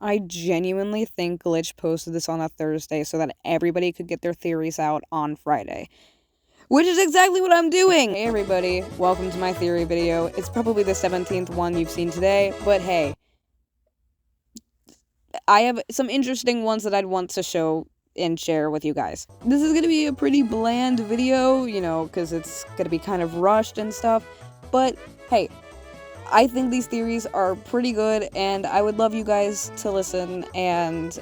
I genuinely think Glitch posted this on a Thursday so that everybody could get their theories out on Friday. Which is exactly what I'm doing! Hey everybody, welcome to my theory video. It's probably the 17th one you've seen today, but hey. I have some interesting ones that I'd want to show and share with you guys. This is gonna be a pretty bland video, because it's gonna be kind of rushed and stuff, but hey, I think these theories are pretty good, and I would love you guys to listen and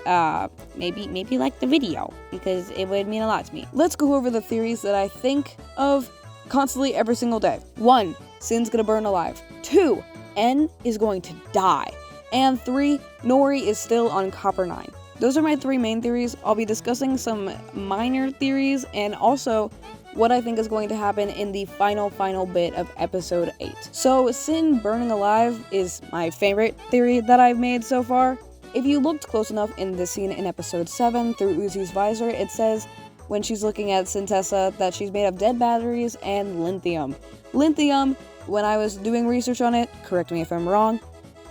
maybe like the video, because it would mean a lot to me. Let's go over the theories that I think of constantly every single day. 1. Sin's gonna burn alive. 2. N is going to die. And 3. Nori is still on Copper 9. Those are my 3 main theories. I'll be discussing some minor theories and also what I think is going to happen in the final bit of episode 8. So, Sin burning alive is my favorite theory that I've made so far. If you looked close enough in the scene in episode 7 through Uzi's visor, it says when she's looking at Sintessa that she's made of dead batteries and lithium. Lithium, when I was doing research on it, correct me if I'm wrong,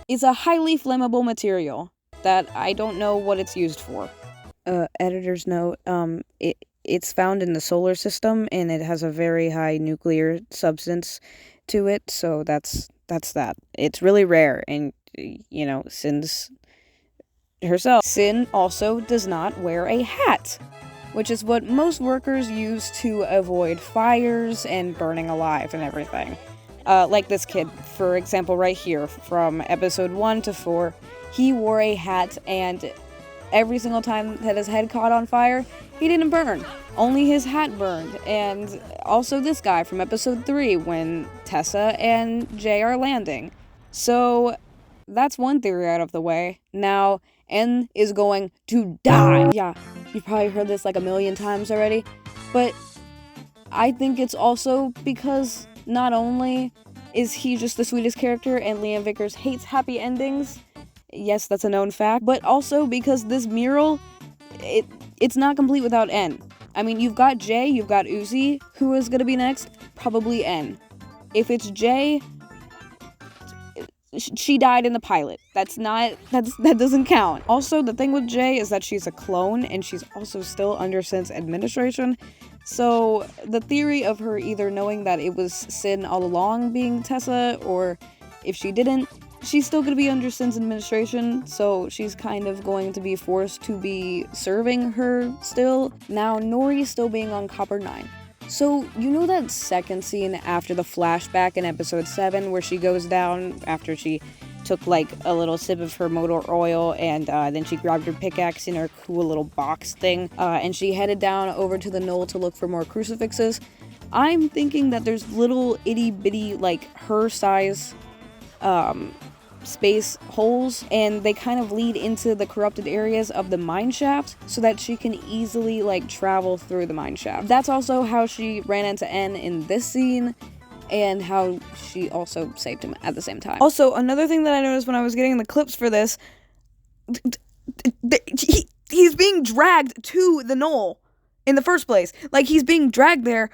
is a highly flammable material that I don't know what it's used for. Editor's note, it's found in the solar system, and it has a very high nuclear substance to it, so that's that. It's really rare, and, Sin's herself. Sin also does not wear a hat, which is what most workers use to avoid fires and burning alive and everything. Like this kid, for example, right here, from episode 1 to 4, he wore a hat, and every single time that his head caught on fire, he didn't burn. Only his hat burned. And also this guy from episode 3, when Tessa and Jay are landing. So, that's one theory out of the way. Now, N is going to die. Yeah, you've probably heard this like a million times already, but I think it's also because not only is he just the sweetest character and Liam Vickers hates happy endings, yes, that's a known fact, but also because this mural, it's not complete without N. I mean, you've got Jay, you've got Uzi, who is gonna be next? Probably N. If it's Jay, she died in the pilot. That doesn't count. Also, the thing with Jay is that she's a clone, and she's also still under Sin's administration. So, the theory of her either knowing that it was Sin all along being Tessa, or if she didn't, she's still gonna be under Sin's administration, so she's kind of going to be forced to be serving her still. Now, Nori's still being on Copper 9. So, you know that second scene after the flashback in episode 7 where she goes down after she took like a little sip of her motor oil and then she grabbed her pickaxe in her cool little box thing and she headed down over to the knoll to look for more crucifixes? I'm thinking that there's little itty bitty like her size space holes, and they kind of lead into the corrupted areas of the mine shaft so that she can easily like travel through the mine shaft. That's also how she ran into N in this scene, and how she also saved him at the same time. Also, another thing that I noticed when I was getting the clips for this, he's being dragged to the knoll in the first place. Like, he's being dragged there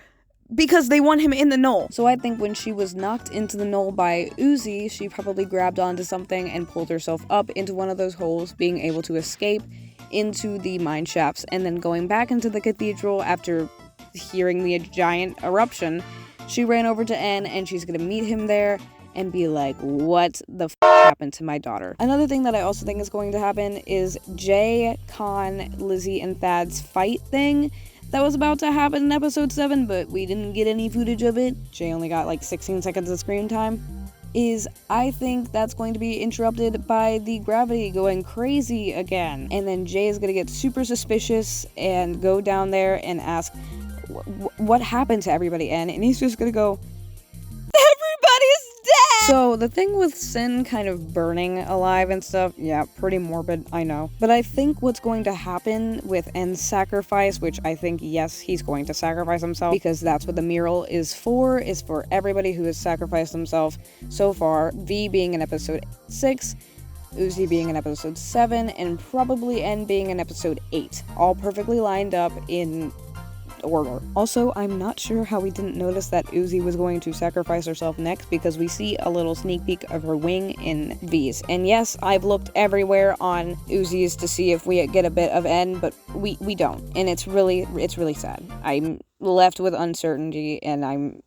because they want him in the knoll. So I think when she was knocked into the knoll by Uzi, she probably grabbed onto something and pulled herself up into one of those holes, being able to escape into the mine shafts, and then going back into the cathedral after hearing the giant eruption. She ran over to N, and she's gonna meet him there and be like, what the happened to my daughter? Another thing that I also think is going to happen is Jay, Con, Lizzie, and Thad's fight thing that was about to happen in episode 7, but we didn't get any footage of it. Jay only got like 16 seconds of screen time. I think that's going to be interrupted by the gravity going crazy again. And then Jay is gonna get super suspicious and go down there and ask, what happened to everybody, N? And he's just gonna go, everybody's dead! So, the thing with Sin kind of burning alive and stuff, yeah, pretty morbid, I know. But I think what's going to happen with N's sacrifice, which I think, yes, he's going to sacrifice himself, because that's what the mural is for everybody who has sacrificed themselves so far, V being in episode 6, Uzi being in episode 7, and probably N being in episode 8. All perfectly lined up in order. Also, I'm not sure how we didn't notice that Uzi was going to sacrifice herself next, because we see a little sneak peek of her wing in V's. And yes, I've looked everywhere on Uzi's to see if we get a bit of N, but we don't. And it's really sad. I'm left with uncertainty, and I'm...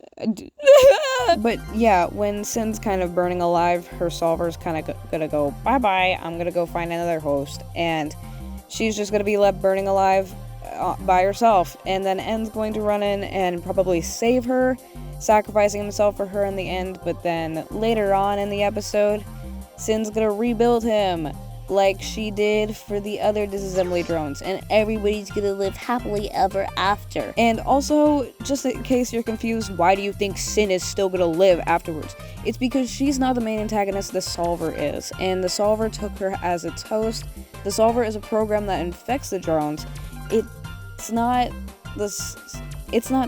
But yeah, when Sin's kind of burning alive, her solver's kind of gonna go, bye-bye, I'm gonna go find another host, and she's just gonna be left burning alive by herself, and then N's going to run in and probably save her, sacrificing himself for her in the end. But then later on in the episode, Sin's gonna rebuild him like she did for the other disassembly drones, and everybody's gonna live happily ever after. And also, just in case you're confused, why do you think Sin is still gonna live afterwards? It's because she's not the main antagonist, the Solver is, and the Solver took her as its host. The Solver is a program that infects the drones. It's not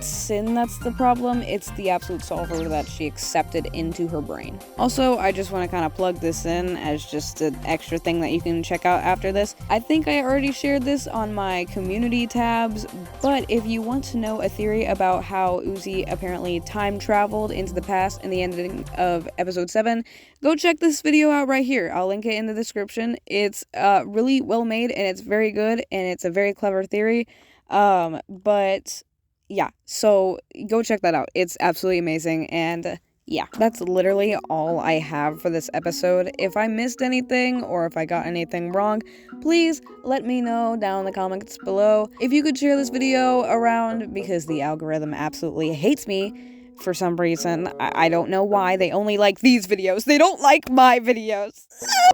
Sin that's the problem, it's the absolute Solver that she accepted into her brain. Also, I just want to kind of plug this in as just an extra thing that you can check out after this. I think I already shared this on my community tabs, but if you want to know a theory about how Uzi apparently time traveled into the past in the ending of episode 7, go check this video out right here. I'll link it in the description. It's really well made, and it's very good, and it's a very clever theory. But yeah, so go check that out. It's absolutely amazing, and yeah, that's literally all I have for this episode. If I missed anything or if I got anything wrong, please let me know down in the comments below. If you could share this video around, because the algorithm absolutely hates me for some reason. I don't know why. They only like these videos. They don't like my videos.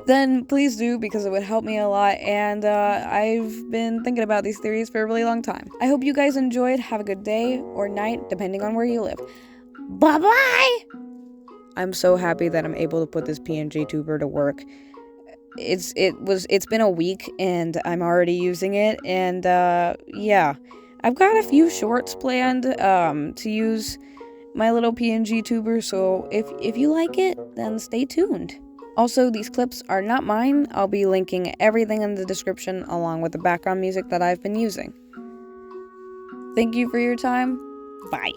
Then please do, because it would help me a lot, and I've been thinking about these theories for a really long time. I hope you guys enjoyed. Have a good day or night, depending on where you live. Bye-bye! I'm so happy that I'm able to put this PNG tuber to work. It's been a week, and I'm already using it, and yeah. I've got a few shorts planned to use my little PNG tuber, so if you like it, then stay tuned. Also, these clips are not mine. I'll be linking everything in the description along with the background music that I've been using. Thank you for your time. Bye.